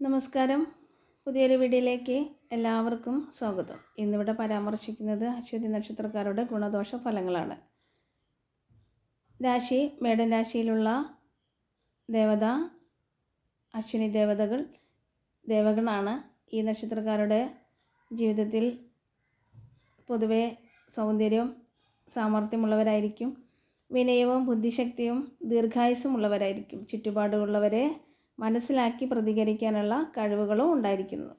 നമസ്കാരം. പുതിയൊരു വീഡിയോയിലേക്ക് എല്ലാവർക്കും സ്വാഗതം. ഇന്നിവിടെ പരാമർശിക്കുന്നത് അശ്വതി നക്ഷത്രക്കാരുടെ ഗുണദോഷ ഫലങ്ങളാണ്. രാശി മേടൻ രാശിയിലുള്ള ദേവത അശ്വിനി ദേവഗണാണ്. ഈ നക്ഷത്രക്കാരുടെ ജീവിതത്തിൽ പൊതുവെ സൗന്ദര്യവും സാമർഥ്യമുള്ളവരായിരിക്കും. വിനയവും ബുദ്ധിശക്തിയും ദീർഘായുസ്സും ഉള്ളവരായിരിക്കും. ചുറ്റുപാടുള്ളവരെ മനസ്സിലാക്കി പ്രതികരിക്കാനുള്ള കഴിവുകളും ഉണ്ടായിരിക്കുന്നു.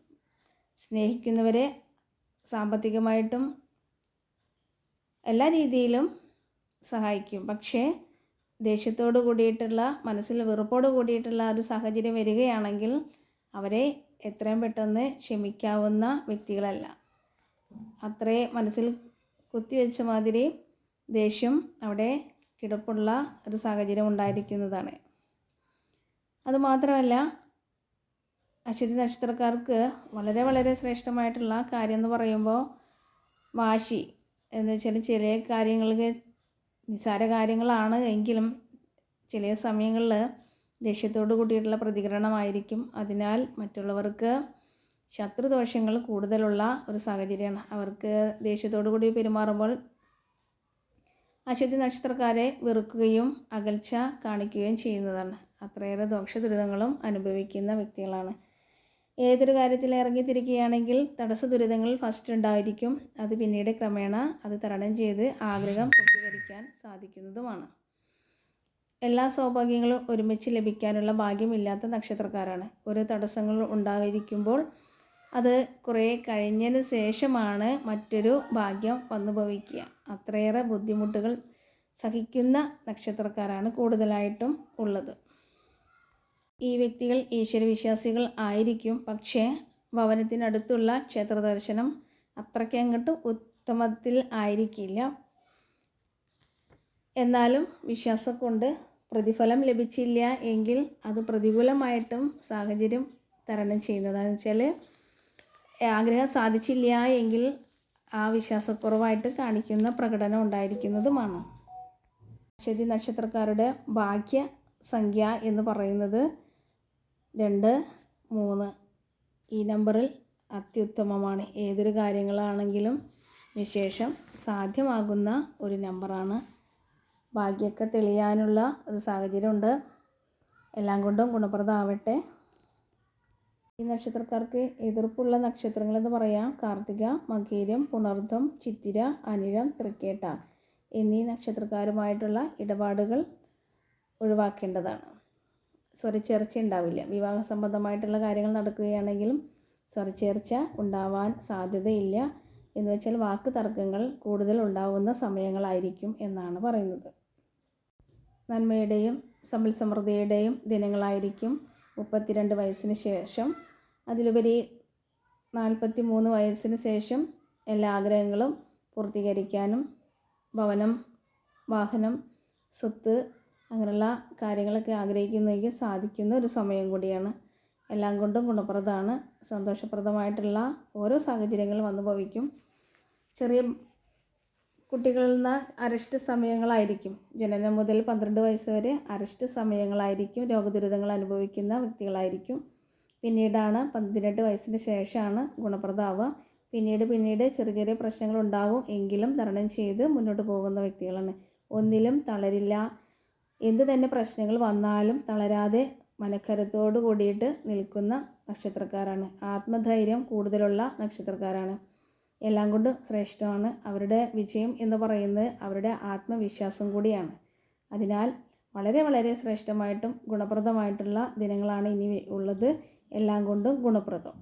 സ്നേഹിക്കുന്നവരെ സാമ്പത്തികമായിട്ടും എല്ലാ രീതിയിലും സഹായിക്കും. പക്ഷേ ദേഷ്യത്തോട് കൂടിയിട്ടുള്ള മനസ്സിൽ വെറുപ്പോട് കൂടിയിട്ടുള്ള ഒരു സാഹചര്യം വരികയാണെങ്കിൽ അവരെ എത്രയും പെട്ടെന്ന് ക്ഷമിക്കാവുന്ന വ്യക്തികളല്ല. അത്രേ മനസ്സിൽ കുത്തിവെച്ച മാതിരി ദേഷ്യം അവിടെ കിടപ്പുള്ള ഒരു സാഹചര്യം ഉണ്ടായിരിക്കുന്നതാണ്. അതുമാത്രമല്ല, അശ്വതി നക്ഷത്രക്കാർക്ക് വളരെ വളരെ ശ്രേഷ്ഠമായിട്ടുള്ള കാര്യം എന്ന് പറയുമ്പോൾ വാശി എന്ന് വെച്ചാൽ ചില കാര്യങ്ങൾക്ക് നിസ്സാര കാര്യങ്ങളാണ് എങ്കിലും ചില സമയങ്ങളിൽ ദേഷ്യത്തോട് കൂടിയിട്ടുള്ള പ്രതികരണമായിരിക്കും. അതിനാൽ മറ്റുള്ളവർക്ക് ശത്രുദോഷങ്ങൾ കൂടുതലുള്ള ഒരു സാഹചര്യമാണ്. അവർക്ക് ദേഷ്യത്തോടു കൂടി പെരുമാറുമ്പോൾ അശ്വതി നക്ഷത്രക്കാരെ വെറുക്കുകയും അകൽച്ച കാണിക്കുകയും ചെയ്യുന്നതാണ്. അത്രയേറെ ദോഷദുരിതങ്ങളും അനുഭവിക്കുന്ന വ്യക്തികളാണ്. ഏതൊരു കാര്യത്തിൽ ഇറങ്ങിത്തിരിക്കുകയാണെങ്കിൽ തടസ്സ ദുരിതങ്ങൾ ഫസ്റ്റ് ഉണ്ടായിരിക്കും. അത് പിന്നീട് ക്രമേണ അത് തരണം ചെയ്ത് ആഗ്രഹം പൂർത്തീകരിക്കാൻ സാധിക്കുന്നതുമാണ്. എല്ലാ സൗഭാഗ്യങ്ങളും ഒരുമിച്ച് ലഭിക്കാനുള്ള ഭാഗ്യമില്ലാത്ത നക്ഷത്രക്കാരാണ്. ഒരു തടസ്സങ്ങൾ ഉണ്ടായിരിക്കുമ്പോൾ അത് കുറേ കഴിഞ്ഞതിന് ശേഷമാണ് മറ്റൊരു ഭാഗ്യം വന്നു ഭവിക്കുക. അത്രയേറെ ബുദ്ധിമുട്ടുകൾ സഹിക്കുന്ന നക്ഷത്രക്കാരാണ് കൂടുതലായിട്ടും ഉള്ളത്. ഈ വ്യക്തികൾ ഈശ്വരവിശ്വാസികൾ ആയിരിക്കും. പക്ഷേ ഭവനത്തിനടുത്തുള്ള ക്ഷേത്ര ദർശനം അത്രയ്ക്കങ്ങോട്ട് ഉത്തമത്തിൽ ആയിരിക്കില്ല. എന്നാലും വിശ്വാസം കൊണ്ട് പ്രതിഫലം ലഭിച്ചില്ല എങ്കിൽ അത് പ്രതികൂലമായിട്ടും സാഹചര്യം തരണം ചെയ്യുന്നതെന്ന് വെച്ചാൽ ആഗ്രഹം സാധിച്ചില്ല എങ്കിൽ ആ വിശ്വാസക്കുറവായിട്ട് കാണിക്കുന്ന പ്രകടനം ഉണ്ടായിരിക്കുന്നതുമാണ്. അശ്വതി നക്ഷത്രക്കാരുടെ ഭാഗ്യ സംഖ്യ എന്ന് പറയുന്നത് 2, 3. ഈ നമ്പറിൽ അത്യുത്തമമാണ്. ഏതൊരു കാര്യങ്ങളാണെങ്കിലും വിശേഷം സാധ്യമാകുന്ന ഒരു നമ്പറാണ്. ഭാഗ്യമൊക്കെ തെളിയാനുള്ള ഒരു സാഹചര്യമുണ്ട്. എല്ലാം കൊണ്ടും ഗുണപ്രദമാവട്ടെ. ഈ നക്ഷത്രക്കാർക്ക് എതിർപ്പുള്ള നക്ഷത്രങ്ങളെന്ന് പറയാം കാർത്തിക, മകീരം, പുണർദം, ചിത്തിര, അനിഴം, തൃക്കേട്ട എന്നീ നക്ഷത്രക്കാരുമായിട്ടുള്ള ഇടപാടുകൾ ഒഴിവാക്കേണ്ടതാണ്. സ്വരച്ചേർച്ച ഉണ്ടാവില്ല. വിവാഹ സംബന്ധമായിട്ടുള്ള കാര്യങ്ങൾ നടക്കുകയാണെങ്കിലും സ്വരച്ചേർച്ച ഉണ്ടാവാൻ സാധ്യതയില്ല. എന്ന് വെച്ചാൽ വാക്ക് തർക്കങ്ങൾ കൂടുതൽ ഉണ്ടാവുന്ന സമയങ്ങളായിരിക്കും എന്നാണ് പറയുന്നത്. നന്മയുടെയും സമ്പൽ സമൃദ്ധിയുടെയും ദിനങ്ങളായിരിക്കും 32 വയസ്സിന് ശേഷം. അതിലുപരി 43 വയസ്സിന് ശേഷം എല്ലാ ആഗ്രഹങ്ങളും പൂർത്തീകരിക്കാനും ഭവനം, വാഹനം, സ്വത്ത് അങ്ങനെയുള്ള കാര്യങ്ങളൊക്കെ ആഗ്രഹിക്കുന്നതെങ്കിൽ സാധിക്കുന്ന ഒരു സമയം കൂടിയാണ്. എല്ലാം കൊണ്ടും ഗുണപ്രദമാണ്. സന്തോഷപ്രദമായിട്ടുള്ള ഓരോ സാഹചര്യങ്ങൾ വന്നു ഭവിക്കും. ചെറിയ കുട്ടികളിൽ നിന്ന് അരസ്റ്റ് സമയങ്ങളായിരിക്കും. ജനനം മുതൽ 12 വയസ്സ് വരെ അരസ്റ്റ് സമയങ്ങളായിരിക്കും. രോഗദുരിതങ്ങൾ അനുഭവിക്കുന്ന വ്യക്തികളായിരിക്കും. പിന്നീടാണ് 18 വയസ്സിന് ശേഷമാണ് ഗുണപ്രദമാവുക. പിന്നീട് ചെറിയ ചെറിയ പ്രശ്നങ്ങൾ ഉണ്ടാകും എങ്കിലും തരണം ചെയ്ത് മുന്നോട്ട് പോകുന്ന വ്യക്തികളാണ്. ഒന്നിലും തളരില്ല. എന്ത് തന്നെ പ്രശ്നങ്ങൾ വന്നാലും തളരാതെ മനക്കരുത്തോട് കൂടിയിട്ട് നിൽക്കുന്ന നക്ഷത്രക്കാരാണ്. ആത്മധൈര്യം കൂടുതലുള്ള നക്ഷത്രക്കാരാണ്. എല്ലാം കൊണ്ടും ശ്രേഷ്ഠമാണ്. അവരുടെ വിജയം എന്ന് പറയുന്നത് അവരുടെ ആത്മവിശ്വാസം കൂടിയാണ്. അതിനാൽ വളരെ വളരെ ശ്രേഷ്ഠമായിട്ടും ഗുണപ്രദമായിട്ടുള്ള ദിനങ്ങളാണ് ഇനി ഉള്ളത്. എല്ലാം കൊണ്ടും ഗുണപ്രദം.